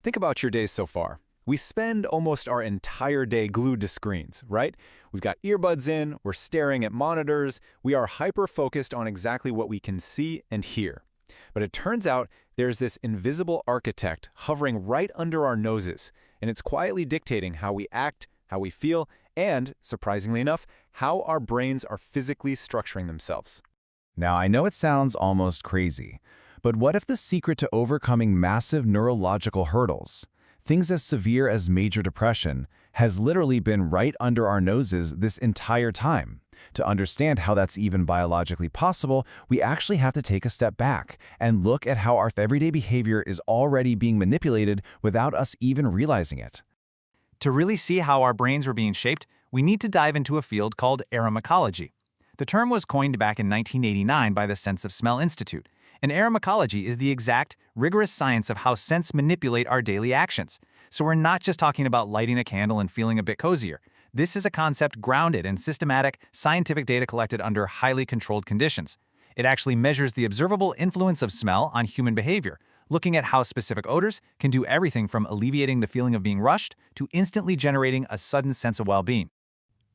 Think about your days so far. We spend almost our entire day glued to screens, right? We've got earbuds in, we're staring at monitors, we are hyper-focused on exactly what we can see and hear. But it turns out there's this invisible architect hovering right under our noses, and it's quietly dictating how we act, how we feel, and, surprisingly enough, how our brains are physically structuring themselves. Now, I know it sounds almost crazy, but what if the secret to overcoming massive neurological hurdles, things as severe as major depression, has literally been right under our noses this entire time? To understand how that's even biologically possible, we actually have to take a step back and look at how our everyday behavior is already being manipulated without us even realizing it. To really see how our brains were being shaped, we need to dive into a field called aromachology. The term was coined back in 1989 by the Sense of Smell Institute, and aromachology is the exact, rigorous science of how scents manipulate our daily actions. So we're not just talking about lighting a candle and feeling a bit cozier. This is a concept grounded in systematic, scientific data collected under highly controlled conditions. It actually measures the observable influence of smell on human behavior, looking at how specific odors can do everything from alleviating the feeling of being rushed to instantly generating a sudden sense of well-being.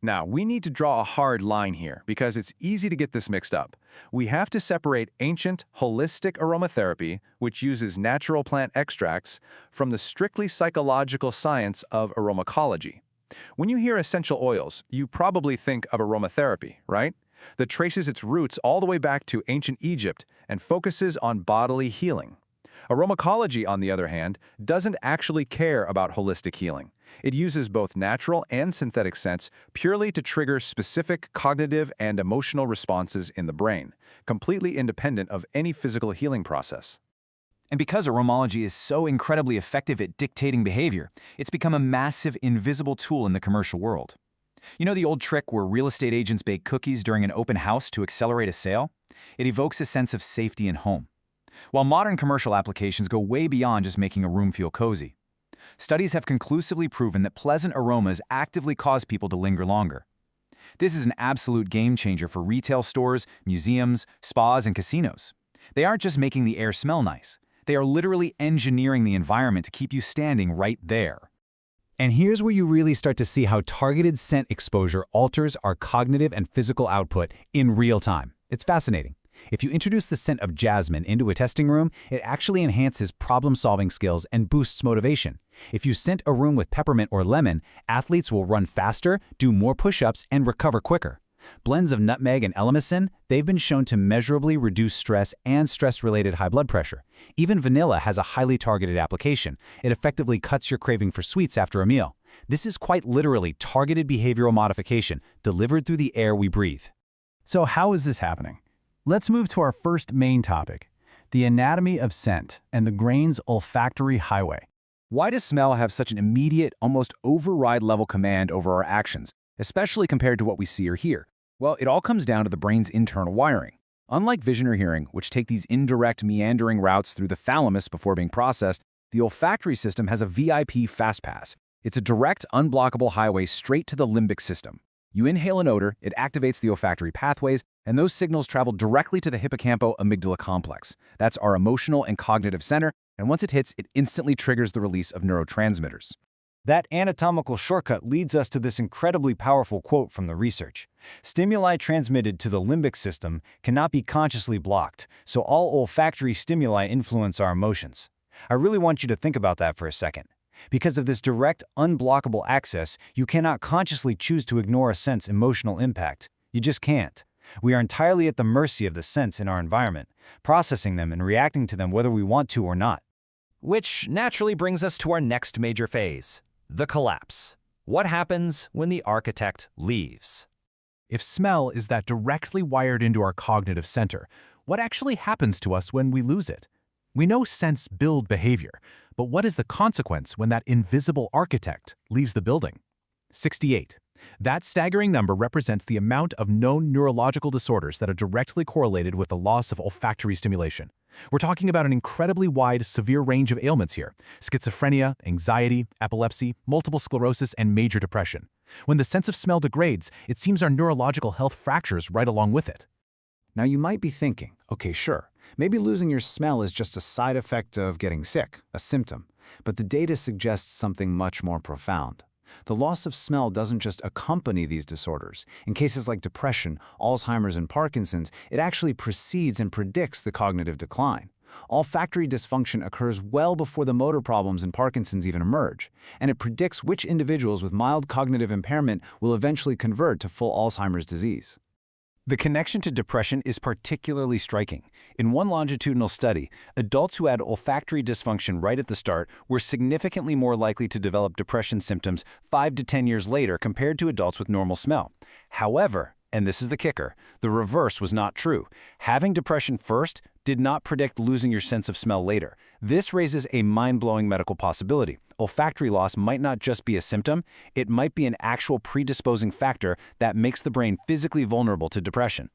Now, we need to draw a hard line here because it's easy to get this mixed up. We have to separate ancient, holistic aromatherapy, which uses natural plant extracts, from the strictly psychological science of aromachology. When you hear essential oils, you probably think of aromatherapy, right? That traces its roots all the way back to ancient Egypt and focuses on bodily healing. Aromachology, on the other hand, doesn't actually care about holistic healing. It uses both natural and synthetic scents purely to trigger specific cognitive and emotional responses in the brain, completely independent of any physical healing process. And because aromology is so incredibly effective at dictating behavior, it's become a massive invisible tool in the commercial world. You know the old trick where real estate agents bake cookies during an open house to accelerate a sale? It evokes a sense of safety and home. While modern commercial applications go way beyond just making a room feel cozy. Studies have conclusively proven that pleasant aromas actively cause people to linger longer. This is an absolute game changer for retail stores, museums, spas, and casinos. They aren't just making the air smell nice. They are literally engineering the environment to keep you standing right there. And here's where you really start to see how targeted scent exposure alters our cognitive and physical output in real time. It's fascinating. If you introduce the scent of jasmine into a testing room, it actually enhances problem-solving skills and boosts motivation. If you scent a room with peppermint or lemon, athletes will run faster, do more push-ups, and recover quicker. Blends of nutmeg and elemicin, they've been shown to measurably reduce stress and stress-related high blood pressure. Even vanilla has a highly targeted application. It effectively cuts your craving for sweets after a meal. This is quite literally targeted behavioral modification delivered through the air we breathe. So how is this happening? Let's move to our first main topic, the anatomy of scent and the grain's olfactory highway. Why does smell have such an immediate, almost override-level command over our actions, especially compared to what we see or hear? Well, it all comes down to the brain's internal wiring. Unlike vision or hearing, which take these indirect, meandering routes through the thalamus before being processed, the olfactory system has a VIP fast pass. It's a direct, unblockable highway straight to the limbic system. You inhale an odor, it activates the olfactory pathways, and those signals travel directly to the hippocampus-amygdala complex. That's our emotional and cognitive center, and once it hits, it instantly triggers the release of neurotransmitters. That anatomical shortcut leads us to this incredibly powerful quote from the research. Stimuli transmitted to the limbic system cannot be consciously blocked, so all olfactory stimuli influence our emotions. I really want you to think about that for a second. Because of this direct, unblockable access, you cannot consciously choose to ignore a scent's emotional impact. You just can't. We are entirely at the mercy of the scents in our environment, processing them and reacting to them whether we want to or not. Which naturally brings us to our next major phase, the collapse. What happens when the architect leaves? If smell is that directly wired into our cognitive center, what actually happens to us when we lose it? We know scents build behavior, but what is the consequence when that invisible architect leaves the building? 68. That staggering number represents the amount of known neurological disorders that are directly correlated with the loss of olfactory stimulation. We're talking about an incredibly wide, severe range of ailments here: schizophrenia, anxiety, epilepsy, multiple sclerosis, and major depression. When the sense of smell degrades, it seems our neurological health fractures right along with it. Now you might be thinking, okay, sure, maybe losing your smell is just a side effect of getting sick, a symptom. But the data suggests something much more profound. The loss of smell doesn't just accompany these disorders. In cases like depression, Alzheimer's, and Parkinson's, it actually precedes and predicts the cognitive decline. Olfactory dysfunction occurs well before the motor problems in Parkinson's even emerge, and it predicts which individuals with mild cognitive impairment will eventually convert to full Alzheimer's disease. The connection to depression is particularly striking. In one longitudinal study, adults who had olfactory dysfunction right at the start were significantly more likely to develop depression symptoms 5 to 10 years later compared to adults with normal smell. However, and this is the kicker, the reverse was not true. Having depression first did not predict losing your sense of smell later. This raises a mind-blowing medical possibility. Olfactory loss might not just be a symptom, it might be an actual predisposing factor that makes the brain physically vulnerable to depression.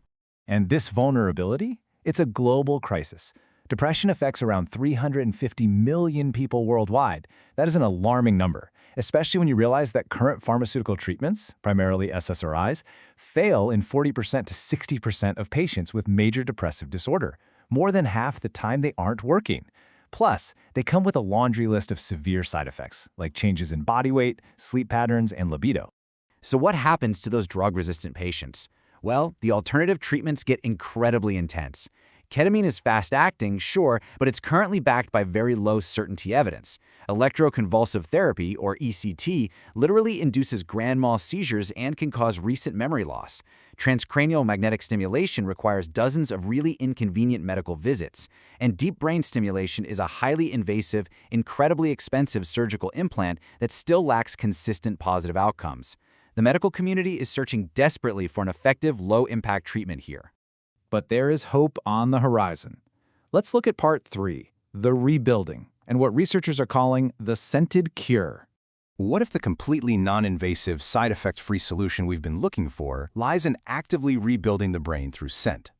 And this vulnerability? It's a global crisis. Depression affects around 350 million people worldwide. That is an alarming number, especially when you realize that current pharmaceutical treatments, primarily SSRIs, fail in 40% to 60% of patients with major depressive disorder. More than half the time they aren't working. Plus, they come with a laundry list of severe side effects, like changes in body weight, sleep patterns, and libido. So what happens to those drug-resistant patients? Well, the alternative treatments get incredibly intense. Ketamine is fast-acting, sure, but it's currently backed by very low certainty evidence. Electroconvulsive therapy, or ECT, literally induces grand mal seizures and can cause recent memory loss. Transcranial magnetic stimulation requires dozens of really inconvenient medical visits. And deep brain stimulation is a highly invasive, incredibly expensive surgical implant that still lacks consistent positive outcomes. The medical community is searching desperately for an effective, low-impact treatment here. But there is hope on the horizon. Let's look at part 3, the rebuilding, and what researchers are calling the scented cure. What if the completely non-invasive, side effect-free solution we've been looking for lies in actively rebuilding the brain through scent?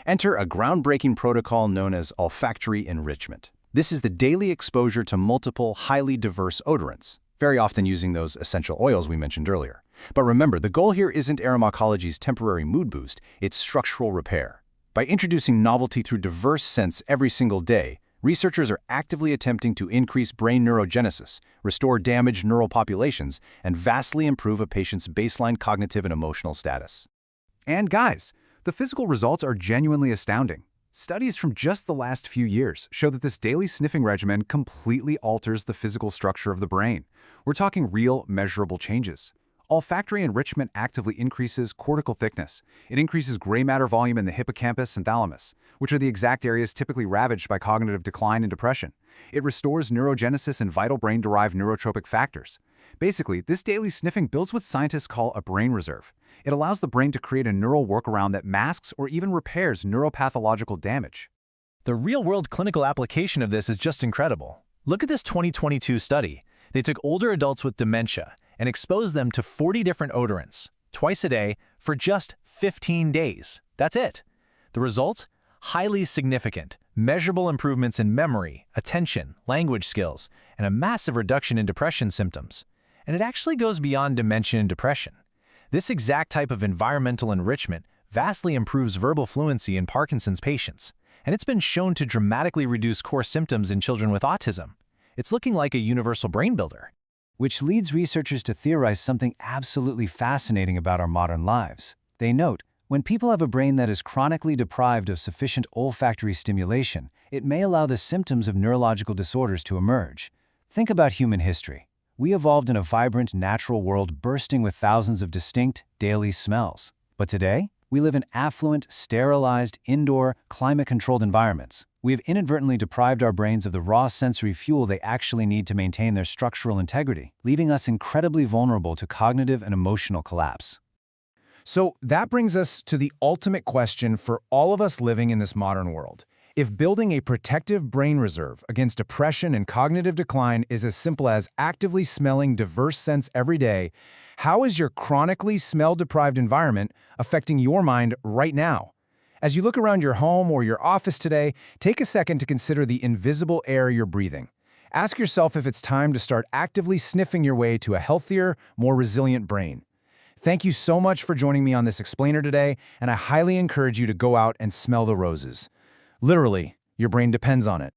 Enter a groundbreaking protocol known as olfactory enrichment. This is the daily exposure to multiple, highly diverse odorants, very often using those essential oils we mentioned earlier. But remember, the goal here isn't aromachology's temporary mood boost, it's structural repair. By introducing novelty through diverse scents every single day, researchers are actively attempting to increase brain neurogenesis, restore damaged neural populations, and vastly improve a patient's baseline cognitive and emotional status. And guys, the physical results are genuinely astounding. Studies from just the last few years show that this daily sniffing regimen completely alters the physical structure of the brain. We're talking real, measurable changes. Olfactory enrichment actively increases cortical thickness. It increases gray matter volume in the hippocampus and thalamus, which are the exact areas typically ravaged by cognitive decline and depression. It restores neurogenesis and vital brain-derived neurotropic factors. Basically, this daily sniffing builds what scientists call a brain reserve. It allows the brain to create a neural workaround that masks or even repairs neuropathological damage. The real-world clinical application of this is just incredible. Look at this 2022 study. They took older adults with dementia and exposed them to 40 different odorants, twice a day, for just 15 days. That's it. The results? Highly significant, measurable improvements in memory, attention, language skills, and a massive reduction in depression symptoms. And it actually goes beyond dementia and depression. This exact type of environmental enrichment vastly improves verbal fluency in Parkinson's patients, and it's been shown to dramatically reduce core symptoms in children with autism. It's looking like a universal brain builder. Which leads researchers to theorize something absolutely fascinating about our modern lives. They note, when people have a brain that is chronically deprived of sufficient olfactory stimulation, it may allow the symptoms of neurological disorders to emerge. Think about human history. We evolved in a vibrant, natural world bursting with thousands of distinct, daily smells. But today, we live in affluent, sterilized, indoor, climate-controlled environments. We have inadvertently deprived our brains of the raw sensory fuel they actually need to maintain their structural integrity, leaving us incredibly vulnerable to cognitive and emotional collapse. So that brings us to the ultimate question for all of us living in this modern world. If building a protective brain reserve against depression and cognitive decline is as simple as actively smelling diverse scents every day, how is your chronically smell-deprived environment affecting your mind right now? As you look around your home or your office today, take a second to consider the invisible air you're breathing. Ask yourself if it's time to start actively sniffing your way to a healthier, more resilient brain. Thank you so much for joining me on this explainer today, and I highly encourage you to go out and smell the roses. Literally, your brain depends on it.